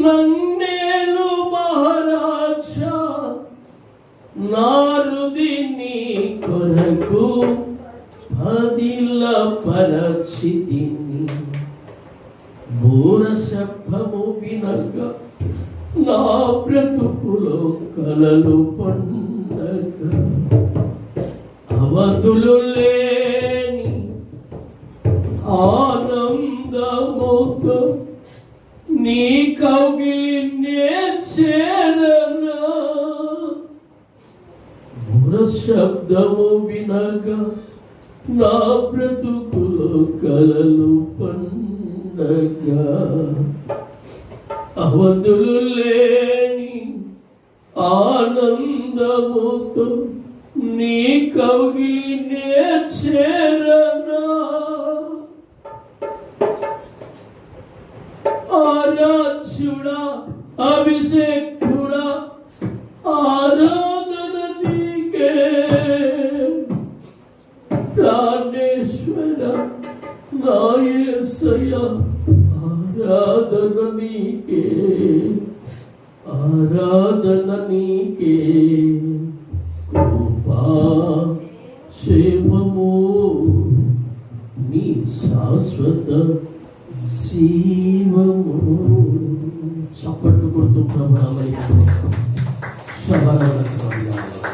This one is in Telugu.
నన్నేలు మహారాజా నారుది నీ కొరకు పదిల పరచితిని. బోర శబ్దము వినక నా బ్రతుకులో కలలు పండగ. అవధులు లేని ఆనందముతో నీ కౌగిలినే చేరనా. బోర శబ్దము వినక నా బ్రతుకులో కలలు పండగ. అవధులు లేని ఆనందముతో నీ కౌగిలినే చేరనా. ఆరాధ్యుడా అభిషేకుడా ఆరాధన నీకే. ప్రాణేశ్వర నా యేసయ్యా ఆరాధన నీకే, ఆరాధన నీకే. కృపా క్షేమము నీ శాశ్వత జీవము. చప్పట్లు కొడుతూ ప్రభు